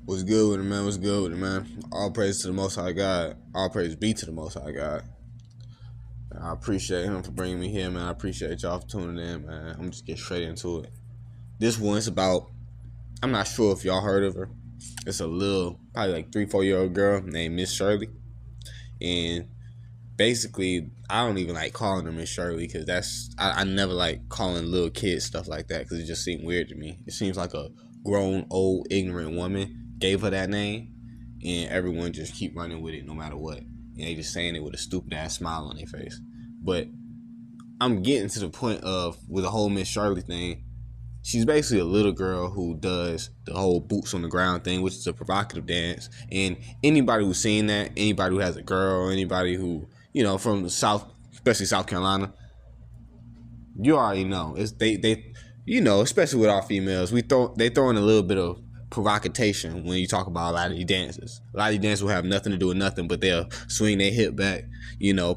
What's good with it, man? What's good with it, man? All praise to the Most High God. All praise be to the Most High God. I appreciate him for bringing me here, man. I appreciate y'all for tuning in, man. I'm just getting straight into it. This one's about, I'm not sure if y'all heard of her. It's a little, probably like 3-4-year-old girl named Miss Shirley. And basically, I don't even like calling her Miss Shirley because I never like calling little kids stuff like that because it just seemed weird to me. It seems like a grown, old, ignorant woman gave her that name, and everyone just keep running with it no matter what. And they just saying it with a stupid ass smile on their face. But I'm getting to the point of, with the whole Miss Shirley thing, she's basically a little girl who does the whole boots on the ground thing, which is a provocative dance. And anybody who's seen that, anybody who has a girl, anybody who, from the South, especially South Carolina, you already know. It's they especially with our females, they throw in a little bit of provocation when you talk about a lot of these dances. A lot of these dances will have nothing to do with nothing, but they'll swing their hip back,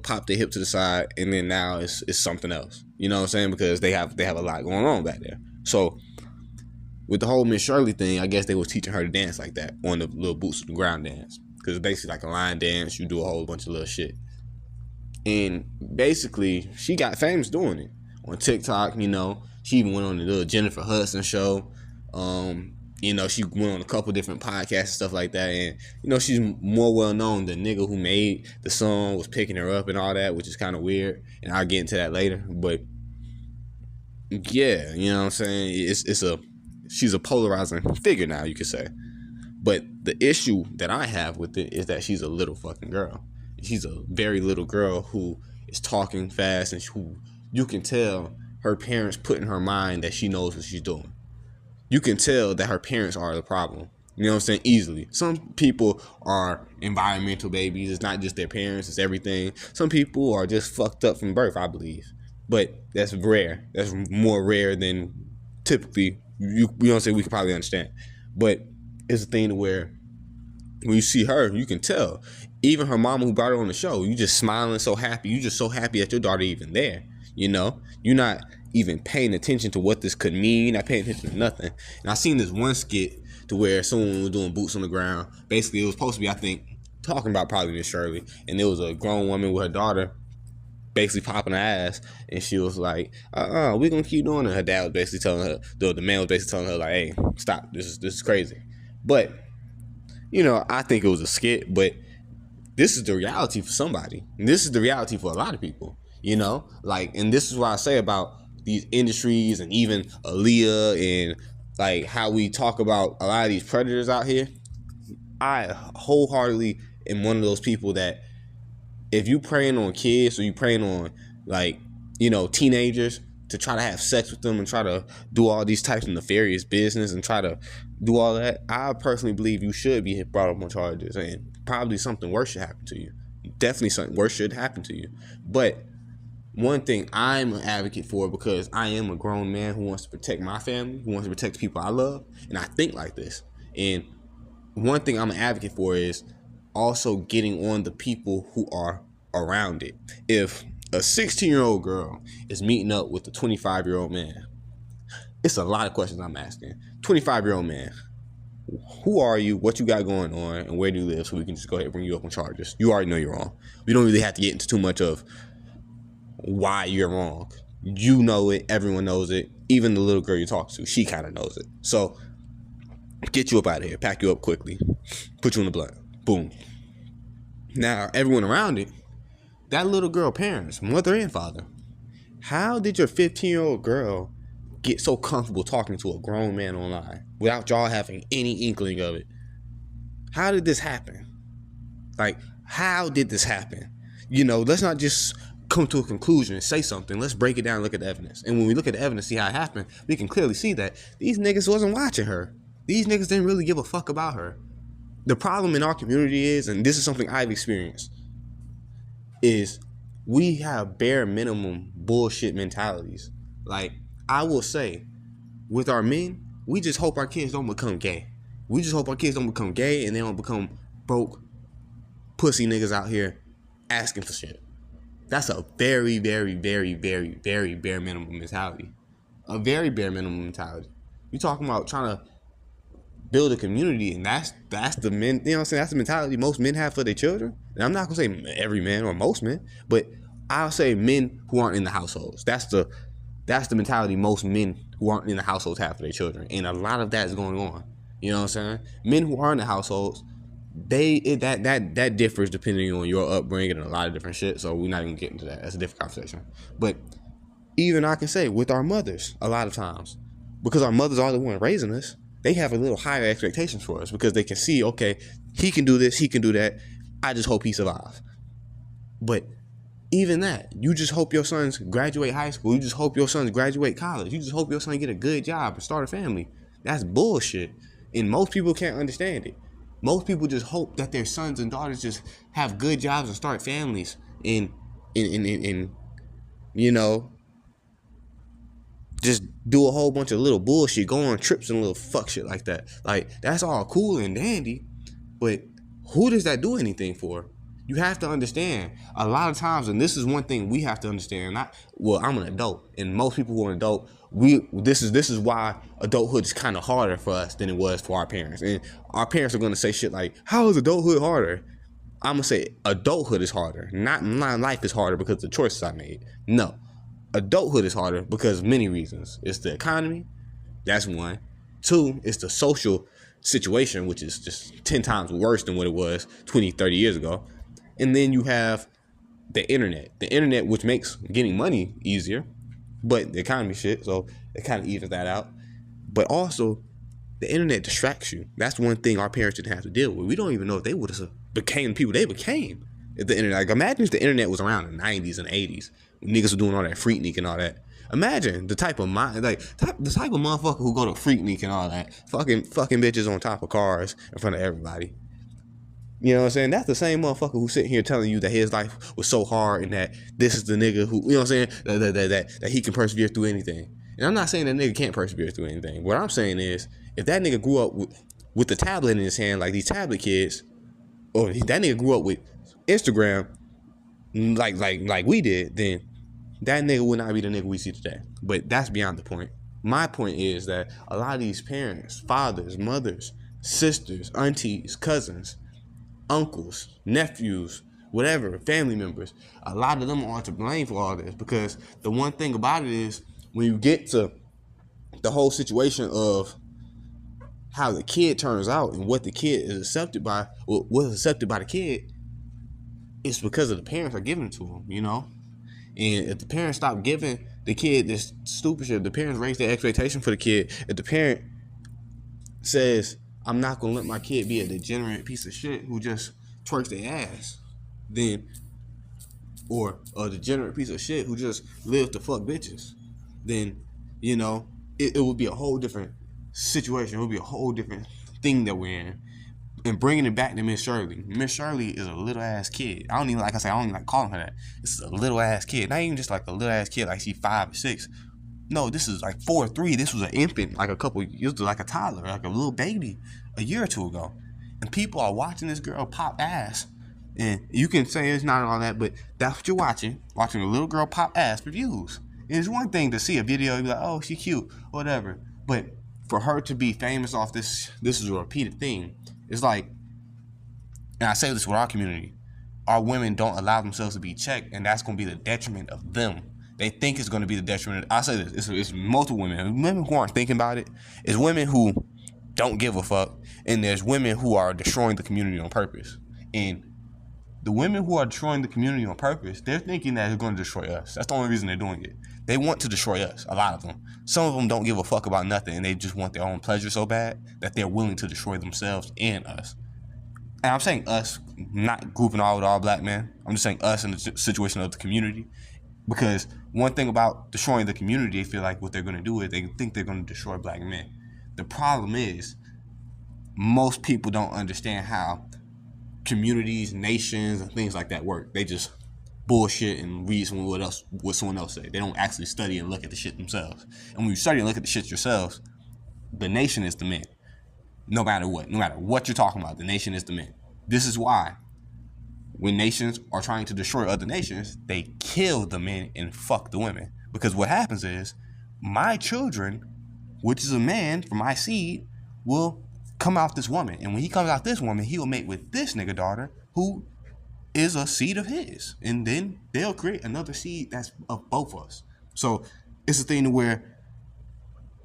pop their hip to the side, and then now it's something else. You know what I'm saying? Because they have a lot going on back there. So with the whole Miss Shirley thing, I guess they was teaching her to dance like that on the little boots on the ground dance, because it's basically like a line dance. You do a whole bunch of little shit, and basically she got famous doing it on TikTok. She even went on the little Jennifer Hudson show. She went on a couple different podcasts and stuff like that, and she's more well known. The nigga who made the song was picking her up and all that, which is kind of weird, and I'll get into that later. But yeah, you know what I'm saying? She's a polarizing figure now, you could say. But the issue that I have with it is that she's a little fucking girl. She's a very little girl who is talking fast, and who you can tell her parents put in her mind that she knows what she's doing. You can tell that her parents are the problem. You know what I'm saying? Easily. Some people are environmental babies. It's not just their parents. It's everything. Some people are just fucked up from birth, I believe. But that's rare. That's more rare than typically you know what I'm saying, we can probably understand. But it's a thing where when you see her, you can tell. Even her mama who brought her on the show, you just smiling so happy. You just so happy that your daughter even there. You're not even paying attention to what this could mean, not paying attention to nothing. And I seen this one skit to where someone was doing boots on the ground. Basically, it was supposed to be, I think, talking about probably Miss Shirley, and there was a grown woman with her daughter basically popping her ass, and she was like, we're gonna keep doing it. Her dad was basically telling her, the man was basically telling her, like, hey, stop, this is crazy. But I think it was a skit, but this is the reality for somebody. And this is the reality for a lot of people. And this is what I say about these industries, and even Aaliyah, and like how we talk about a lot of these predators out here. I wholeheartedly am one of those people that if you preying on kids, or you preying on teenagers to try to have sex with them and try to do all these types of nefarious business and try to do all that, I personally believe you should be brought up on charges, and probably something worse should happen to you. Definitely something worse should happen to you. But one thing I'm an advocate for, because I am a grown man who wants to protect my family, who wants to protect the people I love, and I think like this. And one thing I'm an advocate for is also getting on the people who are around it. If a 16-year-old girl is meeting up with a 25-year-old man, it's a lot of questions I'm asking. 25-year-old man, who are you, what you got going on, and where do you live, so we can just go ahead and bring you up on charges. You already know you're wrong. We don't really have to get into too much of why you're wrong. You know it. Everyone knows it. Even the little girl you talk to, she kind of knows it. So get you up out of here. Pack you up quickly. Put you in the blunt. Boom. Now, everyone around it, that little girl parents, mother and father, how did your 15-year-old girl get so comfortable talking to a grown man online without y'all having any inkling of it? How did this happen? Like, how did this happen? Let's not just come to a conclusion and say something. Let's break it down and look at the evidence. And when we look at the evidence, see how it happened, we can clearly see that these niggas wasn't watching her. These niggas didn't really give a fuck about her. The problem in our community is, and this is something I've experienced, is we have bare minimum bullshit mentalities. Like, I will say, with our men, we just hope our kids don't become gay. We just hope our kids don't become gay, and they don't become broke pussy niggas out here asking for shit. That's a very, very, very, very, very bare minimum mentality. A very bare minimum mentality. You talking about trying to build a community, and that's the men. You know what I'm saying? That's the mentality most men have for their children. And I'm not gonna say every man or most men, but I'll say men who aren't in the households. That's the mentality most men who aren't in the households have for their children, and a lot of that is going on. You know what I'm saying? Men who are in the households, that differs depending on your upbringing and a lot of different shit. So we're not even getting to that. That's a different conversation. But even I can say with our mothers, a lot of times, because our mothers are the one raising us, they have a little higher expectations for us because they can see, okay, he can do this, he can do that. I just hope he survives. But even that, you just hope your sons graduate high school. You just hope your sons graduate college. You just hope your son get a good job and start a family. That's bullshit. And most people can't understand it. Most people just hope that their sons and daughters just have good jobs and start families and you know, just do a whole bunch of little bullshit, go on trips and little fuck shit like that. Like, that's all cool and dandy, but who does that do anything for? You have to understand, a lot of times, and this is one thing we have to understand. I'm an adult, and most people who are an adult, this is why adulthood is kind of harder for us than it was for our parents. And our parents are gonna say shit like, "How is adulthood harder?" I'm gonna say adulthood is harder. Not my life is harder because of the choices I made. No, adulthood is harder because of many reasons. It's the economy, that's one. Two, it's the social situation, which is just 10 times worse than what it was 20, 30 years ago. And then you have the internet, which makes getting money easier, but the economy shit, so it kind of evens that out. But also, the internet distracts you. That's one thing our parents didn't have to deal with. We don't even know if they would have became the people they became if the internet. Like, imagine if the internet was around in the 90s and 80s, when niggas were doing all that Freaknik and all that. Imagine the type of the type of motherfucker who go to Freaknik and all that, fucking bitches on top of cars in front of everybody. You know what I'm saying? That's the same motherfucker who's sitting here telling you that his life was so hard and that this is the nigga who, you know what I'm saying, that he can persevere through anything. And I'm not saying that nigga can't persevere through anything. What I'm saying is, if that nigga grew up with the tablet in his hand, like these tablet kids, or that nigga grew up with Instagram, like we did, then that nigga would not be the nigga we see today. But that's beyond the point. My point is that a lot of these parents, fathers, mothers, sisters, aunties, cousins, uncles, nephews, whatever, family members, a lot of them are to blame for all this, because the one thing about it is, when you get to the whole situation of how the kid turns out and what the kid is accepted by, what's accepted by the kid, it's because of the parents are giving it to them, you know? And if the parents stop giving the kid this stupid shit, if the parents raise their expectation for the kid, if the parent says, I'm not gonna let my kid be a degenerate piece of shit who just twerks their ass, then, or a degenerate piece of shit who just lives to fuck bitches, then, you know, it would be a whole different situation. It would be a whole different thing that we're in. And bringing it back to Miss Shirley. Miss Shirley is a little ass kid. I don't even like calling her that. This is a little ass kid. Not even just like a little ass kid, like she's 5 or 6. No, this is like 4 or 3. This was an infant, like like a toddler, like a little baby a year or two ago. And people are watching this girl pop ass. And you can say it's not all that, but that's what you're watching a little girl pop ass for views. And it's one thing to see a video and be like, oh, she cute, whatever. But for her to be famous off this is a repeated thing. It's like, and I say this with our community, our women don't allow themselves to be checked, and that's going to be the detriment of them. They think it's going to be the detriment. I say this, it's multiple women who aren't thinking about it. It's women who don't give a fuck, and there's women who are destroying the community on purpose. And the women who are destroying the community on purpose, they're thinking that it's going to destroy us. That's the only reason they're doing it. They want to destroy us, a lot of them. Some of them don't give a fuck about nothing, and they just want their own pleasure so bad that they're willing to destroy themselves and us. And I'm saying us, not grouping all black men. I'm just saying us in the situation of the community. Because one thing about destroying the community, they feel like what they're going to do is they think they're going to destroy black men. The problem is, most people don't understand how communities, nations, and things like that work. They just bullshit and read what someone else say. They don't actually study and look at the shit themselves. And when you study and look at the shit yourselves, the nation is the men. No matter what you're talking about, the nation is the men. This is why when nations are trying to destroy other nations, they kill the men and fuck the women. Because what happens is, my children, which is a man from my seed, will come out this woman. And when he comes out this woman, he'll mate with this nigga daughter who is a seed of his. And then they'll create another seed that's of both of us. So it's a thing to where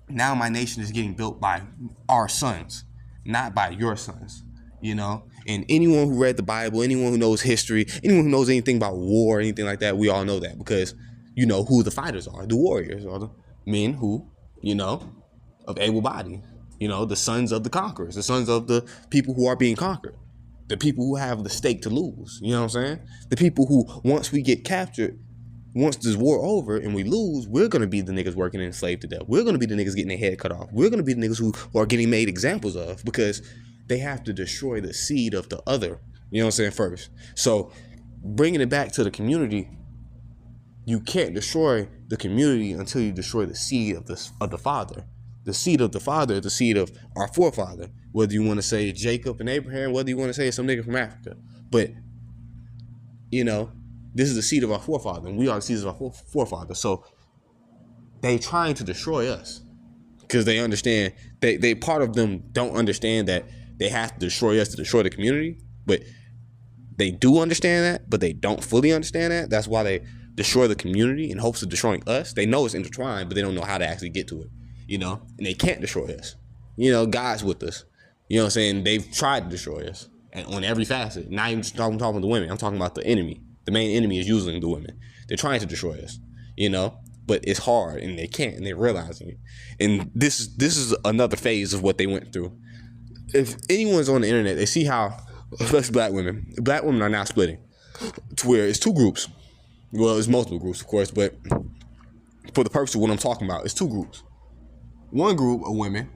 now my nation is getting built by our sons, not by your sons, you know? And anyone who read the Bible, anyone who knows history, anyone who knows anything about war, anything like that, we all know that because you know who the fighters are. The warriors are the men who, you know, of able body, you know, the sons of the conquerors, the sons of the people who are being conquered, the people who have the stake to lose, you know what I'm saying? The people who, once we get captured, once this war over and we lose, we're going to be the niggas working enslaved to death. We're going to be the niggas getting their head cut off. We're going to be the niggas who are getting made examples of because they have to destroy the seed of the other, you know what I'm saying, first. So bringing it back to the community, you can't destroy the community until you destroy the seed of the father. The seed of the father is the seed of our forefather, whether you want to say Jacob and Abraham, whether you want to say some nigga from Africa. But, you know, this is the seed of our forefather, and we are the seeds of our forefather. So they trying to destroy us because they understand, they part of them don't understand that they have to destroy us to destroy the community, but they do understand that, but they don't fully understand that. That's why they destroy the community in hopes of destroying us. They know it's intertwined, but they don't know how to actually get to it, you know, and they can't destroy us. You know, God's with us. You know what I'm saying? They've tried to destroy us and on every facet. Not even just talking about the women. I'm talking about the enemy. The main enemy is usually the women. They're trying to destroy us, you know, but it's hard and they can't, and they're realizing it. And this is another phase of what they went through. If anyone's on the internet, they see how, especially black women are now splitting to where it's two groups. Well, it's multiple groups, of course, but for the purpose of what I'm talking about, it's two groups. One group of women,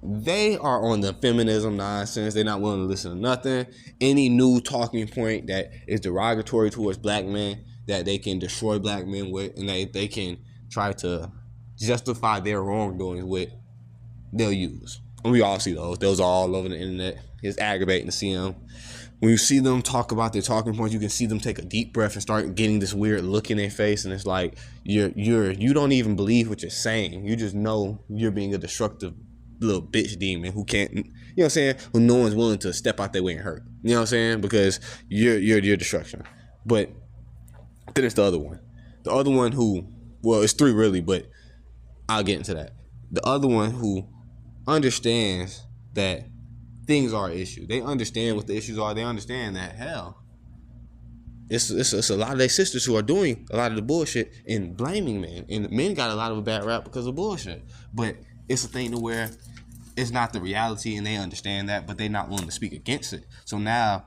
they are on the feminism nonsense. They're not willing to listen to nothing. Any new talking point that is derogatory towards black men, that they can destroy black men with, and they can try to justify their wrongdoings with, they'll use. And we all see those. Those are all over the internet. It's aggravating to see them. When you see them talk about their talking points, you can see them take a deep breath and start getting this weird look in their face, and it's like you don't even believe what you're saying. You just know you're being a destructive little bitch demon who can't, you know what I'm saying, who no one's willing to step out their way and hurt. You know what I'm saying? Because you're destruction. But then it's the other one. The other one who, well, it's three really, but I'll get into that. The other one who understands that things are an issue. They understand what the issues are. They understand that, hell, it's a lot of their sisters who are doing a lot of the bullshit and blaming men. And men got a lot of a bad rap because of bullshit. But it's a thing to where it's not the reality, and they understand that, but they're not willing to speak against it. So now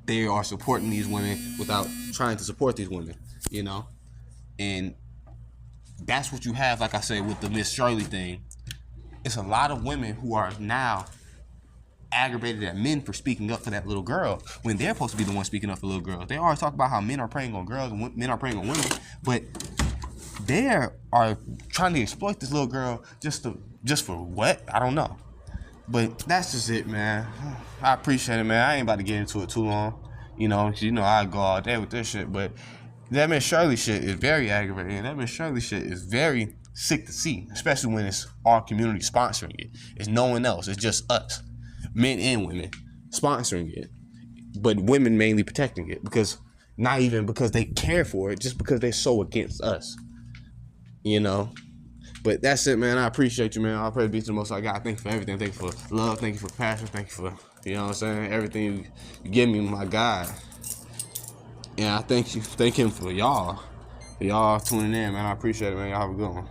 they are supporting these women without trying to support these women, you know? And that's what you have, like I said, with the Miss Shirley thing. It's a lot of women who are now aggravated at men for speaking up for that little girl when they're supposed to be the one speaking up for little girls. They always talk about how men are preying on girls and men are preying on women, but they are trying to exploit this little girl just for what? I don't know. But that's just it, man. I appreciate it, man. I ain't about to get into it too long. You know I go all day with this shit, but that Miss Shirley shit is very aggravating. That Miss Shirley shit is very sick to see, especially when it's our community sponsoring it. It's no one else. It's just us, men and women, sponsoring it, but women mainly protecting it because not even because they care for it, just because they're so against us, you know. But that's it, man. I appreciate you, man. I'll pray to be to the most I got. Thank you for everything. Thank you for love. Thank you for passion. Thank you for, you know what I'm saying, everything you give me, my God. And I thank him for y'all tuning in, man. I appreciate it, man. Y'all have a good one.